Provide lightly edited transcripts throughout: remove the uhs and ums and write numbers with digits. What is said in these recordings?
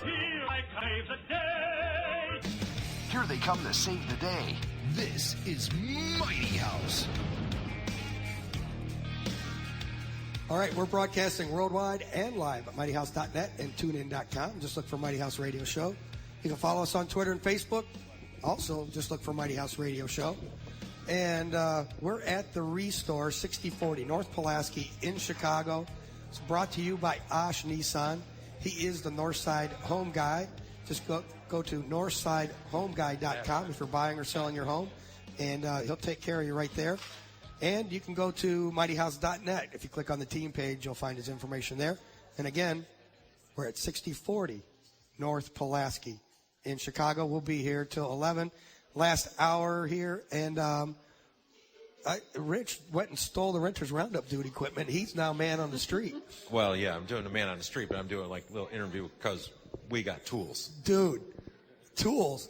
feel like save the day. Here they come to save the day. This is Mighty House. All right, we're broadcasting worldwide and live at mightyhouse.net and tunein.com. Just look for Mighty House Radio Show. You can follow us on Twitter and Facebook. Also, just look for Mighty House Radio Show. And we're at the Restore 6040 North Pulaski in Chicago. It's brought to you by Osh Nissan. He is the Northside Home Guy. Just go to northsidehomeguy.com if you're buying or selling your home, and he'll take care of you right there. And you can go to mightyhouse.net. If you click on the team page, you'll find his information there. And again, we're at 6040 North Pulaski in Chicago. We'll be here till 11. Last hour here. And Rich went and stole the Renters Roundup dude equipment. He's now man on the street. Well, yeah, I'm doing the man on the street, but I'm doing like a little interview because we got tools. Dude. Tools.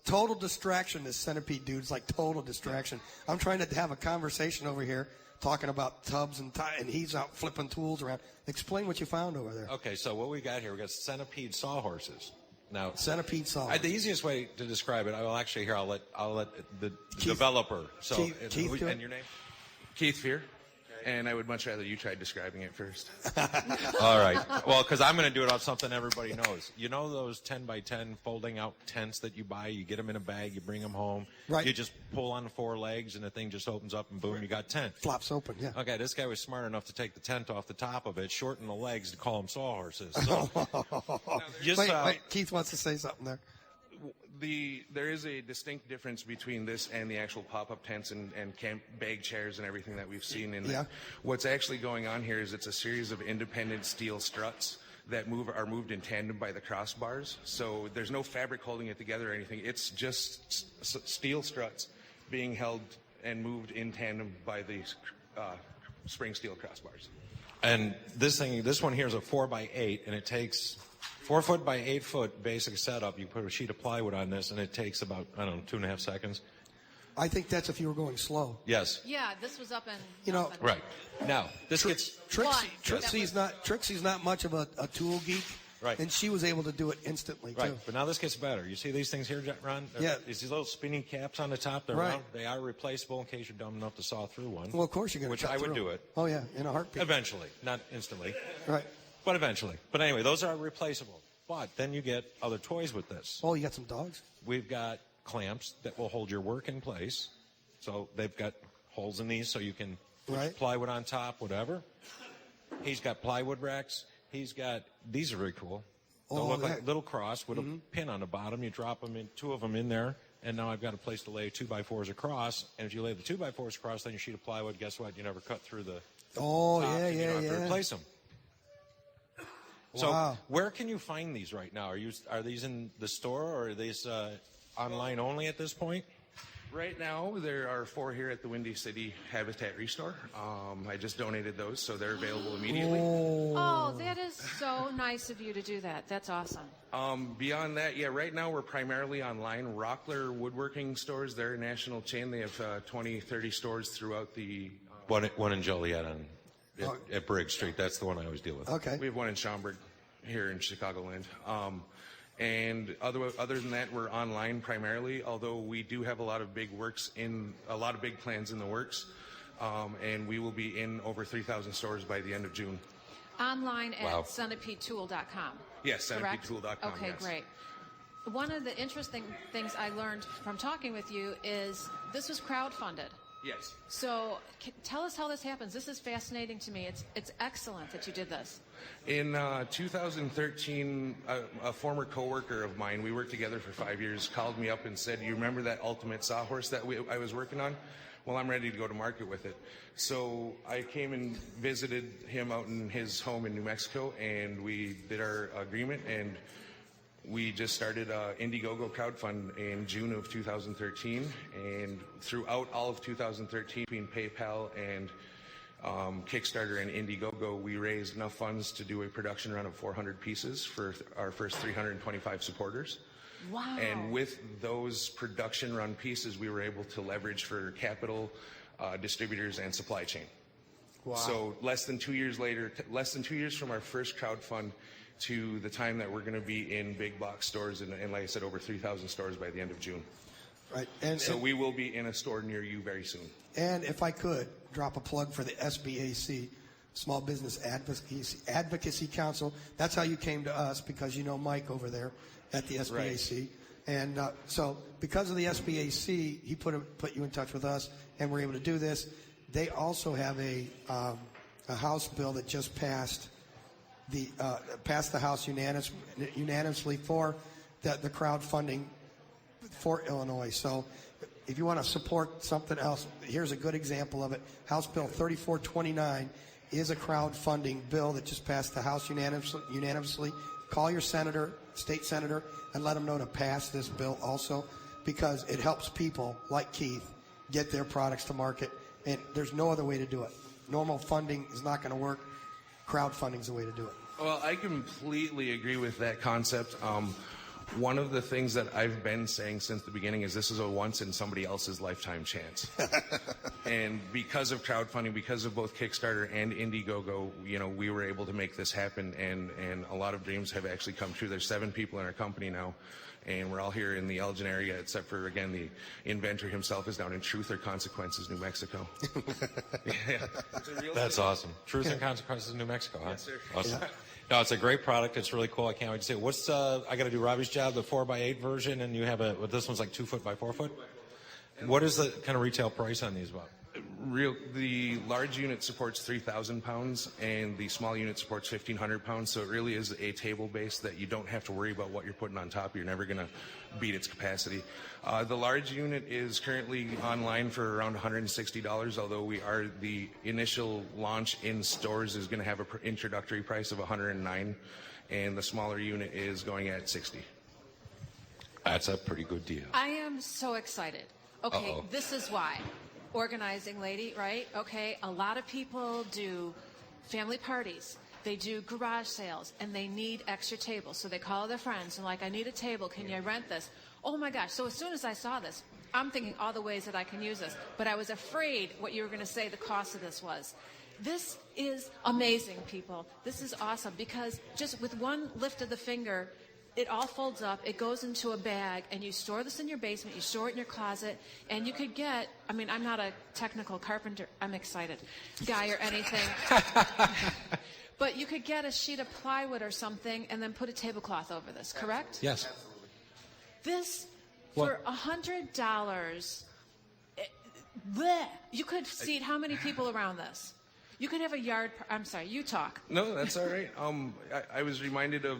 Total distraction, this Centipede dude's like total distraction. I'm trying to have a conversation over here talking about tubs and he's out flipping tools around. Explain what you found over there. Okay, so what we got here, we got Centipede sawhorses. Now, Centipede sawhorse. The easiest way to describe it, I'll let the developer. So, Keith, and your name? Keith Fyhr. And I would much rather you try describing it first. All right. Well, because I'm going to do it off something everybody knows. You know those 10 by 10 folding out tents that you buy? You get them in a bag, you bring them home. Right. You just pull on the four legs, and the thing just opens up, and boom, you got tent. Flops open, yeah. Okay, this guy was smart enough to take the tent off the top of it, shorten the legs to call them sawhorses. So, wait, Keith wants to say something there. There is a distinct difference between this and the actual pop-up tents and camp bag chairs and everything that we've seen. What's actually going on here is it's a series of independent steel struts that are moved in tandem by the crossbars. So there's no fabric holding it together or anything. It's just steel struts being held and moved in tandem by the spring steel crossbars. And this one here is a 4x8, and it takes 4 foot by 8 foot basic setup. You put a sheet of plywood on this, and it takes about, 2.5 seconds. I think that's if you were going slow. Yes. Yeah, this was up in. Right. Now, this gets Trixie's not much of a tool geek. Right. And she was able to do it instantly, too. Right, but now this gets better. You see these things here, Ron? Yeah. These little spinning caps on the top. They're round. They are replaceable in case you're dumb enough to saw through one. Well, of course you're going to Which I would do it. Oh, yeah, in a heartbeat. Eventually, not instantly. Right. But eventually. But anyway, those are replaceable. But then you get other toys with this. Oh, you got some dogs? We've got clamps that will hold your work in place. So they've got holes in these so you can put plywood on top, whatever. He's got plywood racks. He's got, these are very cool. They look like a little cross with a pin on the bottom. You drop them in, 2 of them in there, and now I've got a place to lay 2x4s across. And if you lay the 2x4s across, then your sheet of plywood, guess what? You never cut through the top, and you don't have to replace them. So where can you find these right now? Are these in the store, or are these online only at this point? Right now, there are 4 here at the Windy City Habitat Restore. I just donated those, so they're available immediately. Oh, that is so nice of you to do that. That's awesome. Beyond that, right now we're primarily online. Rockler Woodworking Stores, they're a national chain. They have 20, 30 stores throughout the... One in Joliet at Briggs Street. That's the one I always deal with. Okay. We have one in Schaumburg here in Chicagoland. And other than that, we're online primarily, although we do have a lot of big plans in the works. And we will be in over 3,000 stores by the end of June. Online at centipedetool.com. Yes, centipedetool.com. Okay, great. One of the interesting things I learned from talking with you is this was crowdfunded. Yes. So tell us how this happens. This is fascinating to me. It's excellent that you did this. In 2013, a former coworker of mine, we worked together for 5 years, called me up and said, "You remember that ultimate sawhorse that I was working on? Well, I'm ready to go to market with it." So I came and visited him out in his home in New Mexico, and we did our agreement, and we just started Indiegogo crowdfund in June of 2013, and throughout all of 2013, between PayPal and Kickstarter and Indiegogo, we raised enough funds to do a production run of 400 pieces for our first 325 supporters. Wow. And with those production run pieces, we were able to leverage for capital, distributors, and supply chain. Wow. So less than 2 years later, less than 2 years from our first crowdfund to the time that we're going to be in big box stores and like I said, over 3,000 stores by the end of June. Right. And so we will be in a store near you very soon. And if I could drop a plug for the SBAC, Small Business Advocacy Council. That's how you came to us, because you know Mike over there at the SBAC. Right. And so because of the SBAC, he put you in touch with us, and we're able to do this. They also have a House bill that just passed the House unanimously for the crowdfunding for Illinois. So if you want to support something else, here's a good example of it. House Bill 3429 is a crowdfunding bill that just passed the House unanimously. Call your senator, state senator, and let them know to pass this bill also, because it helps people like Keith get their products to market, and there's no other way to do it. Normal funding is not going to work. Crowdfunding is the way to do it. Well, I completely agree with that concept. One of the things that I've been saying since the beginning is this is a once in somebody else's lifetime chance. And because of crowdfunding, because of both Kickstarter and Indiegogo, we were able to make this happen, and a lot of dreams have actually come true. There's 7 people in our company now, and we're all here in the Elgin area, except for, again, the inventor himself is down in Truth or Consequences, New Mexico. Yeah. That's awesome. Truth and Consequences, New Mexico, huh? Yes, sir. Awesome. Yeah. No, it's a great product. It's really cool. I can't wait to see it. What's I got to do Robbie's job, the 4x8 version, and you have this one's like 2 foot by 4 foot. What is the kind of retail price on these, Bob? The large unit supports 3,000 pounds, and the small unit supports 1,500 pounds. So it really is a table base that you don't have to worry about what you're putting on top. You're never going to beat its capacity. The large unit is currently online for around $160, although the initial launch in stores is going to have an introductory price of $109, and the smaller unit is going at $60. That's a pretty good deal. I am so excited. Okay, Uh-oh. This is why. Organizing lady, right? Okay, a lot of people do family parties. They do garage sales, and they need extra tables. So they call their friends and like, I need a table. Can you rent this? Oh my gosh. So as soon as I saw this, I'm thinking all the ways that I can use this. But I was afraid what you were going to say the cost of this was. This is amazing, people. This is awesome, because just with one lift of the finger, it all folds up, it goes into a bag, and you store this in your basement, you store it in your closet, and you could get, I'm not a technical carpenter, I'm excited, guy or anything, but you could get a sheet of plywood or something and then put a tablecloth over this, correct? Yes. This, for $100, you could seat how many people around this? You could have a yard. I'm sorry, you talk. No, that's all right. I was reminded of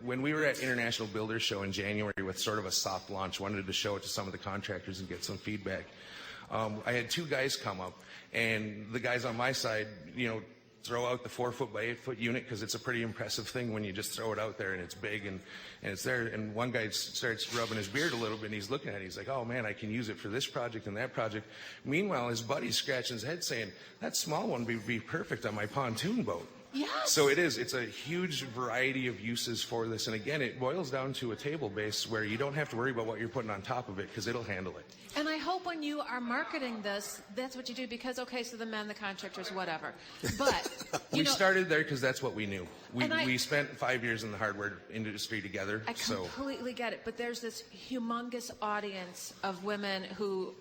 when we were at International Builders Show in January with sort of a soft launch. Wanted to show it to some of the contractors and get some feedback. I had 2 guys come up, and the guys on my side, throw out the 4 foot by 8 foot unit, because it's a pretty impressive thing when you just throw it out there and it's big and it's there. And one guy starts rubbing his beard a little bit, and he's looking at it. He's like, oh man, I can use it for this project and that project. Meanwhile, his buddy's scratching his head saying, that small one would be perfect on my pontoon boat. Yes. So it is. It's a huge variety of uses for this. And again, it boils down to a table base where you don't have to worry about what you're putting on top of it, because it'll handle it. And I hope when you are marketing this, that's what you do, because, okay, so the men, the contractors, whatever. But, we started there because that's what we knew. We spent 5 years in the hardware industry together. I completely get it. But there's this humongous audience of women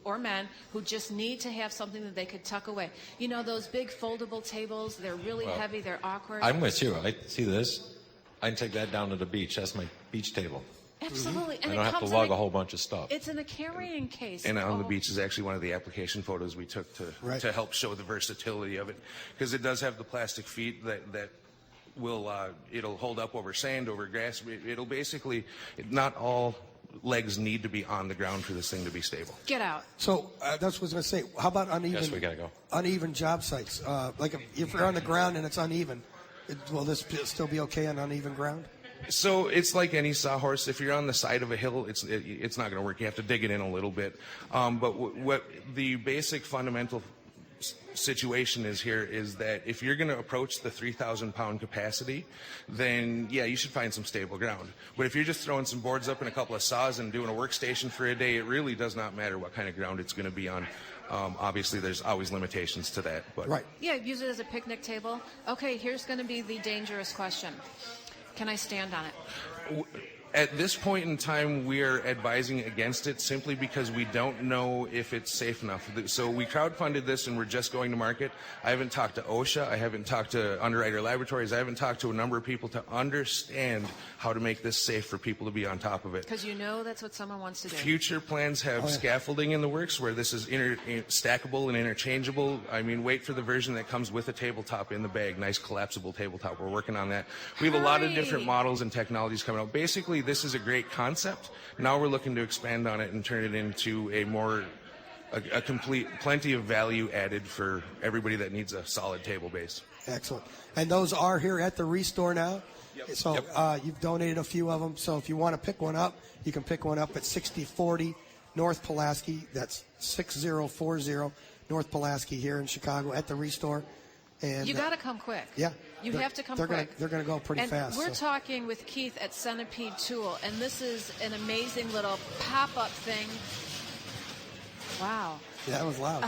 or men who just need to have something that they could tuck away. Those big foldable tables, they're really heavy, they're awkward. I'm with you. I see this. I can take that down to the beach. That's my beach table. Absolutely. And I don't have to lug a whole bunch of stuff. It's in a carrying case. And on the beach is actually one of the application photos we took to help show the versatility of it, because it does have the plastic feet that will it'll hold up over sand, over grass. It'll basically, not all legs need to be on the ground for this thing to be stable. Get out. So that's what I was going to say. How about uneven? Yes, we gotta go. Uneven job sites. Like if you're on the ground and it's uneven, will this still be okay on uneven ground? So it's like any sawhorse. If you're on the side of a hill, it's not going to work. You have to dig it in a little bit. But what the basic fundamental situation is here is that if you're going to approach the 3,000 pound capacity, then yeah, you should find some stable ground. But if you're just throwing some boards up and a couple of saws and doing a workstation for a day, it really does not matter what kind of ground it's going to be on. Obviously, there's always limitations to that. But Right. Yeah, use it as a picnic table. Okay, here's going to be the dangerous question. Can I stand on it? At this point in time, we are advising against it simply because we don't know if it's safe enough. So we crowdfunded this and we're just going to market. I haven't talked to OSHA. I haven't talked to Underwriter Laboratories. I haven't talked to a number of people to understand how to make this safe for people to be on top of it. Because you know that's what someone wants to do. Future plans have scaffolding in the works where this is stackable and interchangeable. I mean, wait for the version that comes with a tabletop in the bag, nice collapsible tabletop. We're working on that. We have a lot of different models and technologies coming out. Basically, this is a great concept. Now we're looking to expand on it and turn it into a complete, plenty of value added for everybody that needs a solid table base. Excellent. And those are here at the Restore now. Yep. So you've donated a few of them. So if you want to pick one up, you can pick one up at 6040 North Pulaski. That's 6040 North Pulaski here in Chicago at the Restore. And you got to come quick. Yeah. You have to come quick. They're going to go pretty fast. We're talking with Keith at Centipede Tool, and this is an amazing little pop-up thing. Wow. Yeah, that was loud.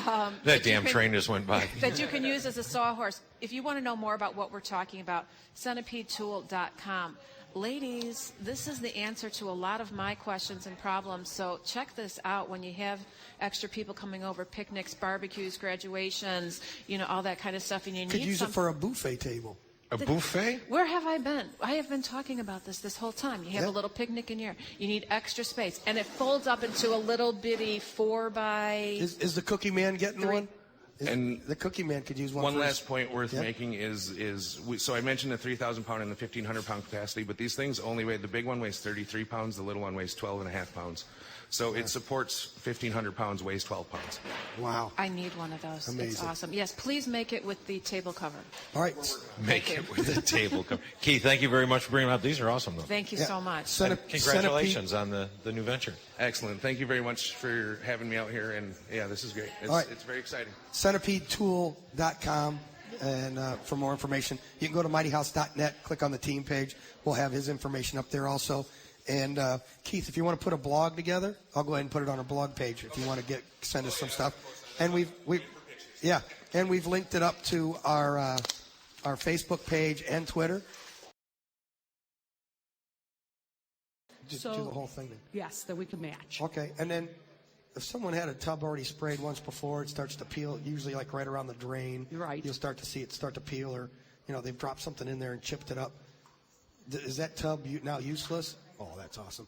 That damn train just went by. That you can use as a sawhorse. If you want to know more about what we're talking about, centipedetool.com. Ladies, this is the answer to a lot of my questions and problems, so check this out when you have extra people coming over, picnics, barbecues, graduations, all that kind of stuff, and you could need use it for a buffet table. A buffet? Where have I been? I have been talking about this whole time. You have a little picnic in here. You need extra space, and it folds up into a little bitty 4x. Is the Cookie Man getting 3. one? And the Cookie Man could use one. One last point worth making so I mentioned the 3,000 pound and the 1,500 pound capacity, but these things only weigh, the big one weighs 33 pounds, the little one weighs 12.5 pounds. So it supports 1,500 pounds, weighs 12 pounds. Wow. I need one of those. Amazing. It's awesome. Yes, please make it with the table cover. All right. Make it with the table cover. Keith, thank you very much for bringing them out. These are awesome, though. Thank you so much. Congratulations on the new venture. Excellent. Thank you very much for having me out here. And yeah, this is great. It's very exciting. CentipedeTool.com. And for more information, you can go to mightyhouse.net, click on the team page. We'll have his information up there also. And Keith, if you want to put a blog together, I'll go ahead and put it on our blog page if you want to send us some stuff. And we've linked it up to our Facebook page and Twitter. Do the whole thing then. Yes, that we can match. Okay, and then if someone had a tub already sprayed once before, it starts to peel, usually like right around the drain. Right. You'll start to see it start to peel, or they've dropped something in there and chipped it up. Is that tub now useless? Oh, that's awesome.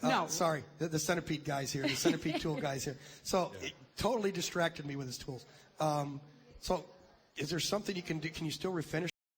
No. Sorry, the Centipede guys here, the Centipede Tool guys here. So it totally distracted me with his tools. So is there something you can do? Can you still refinish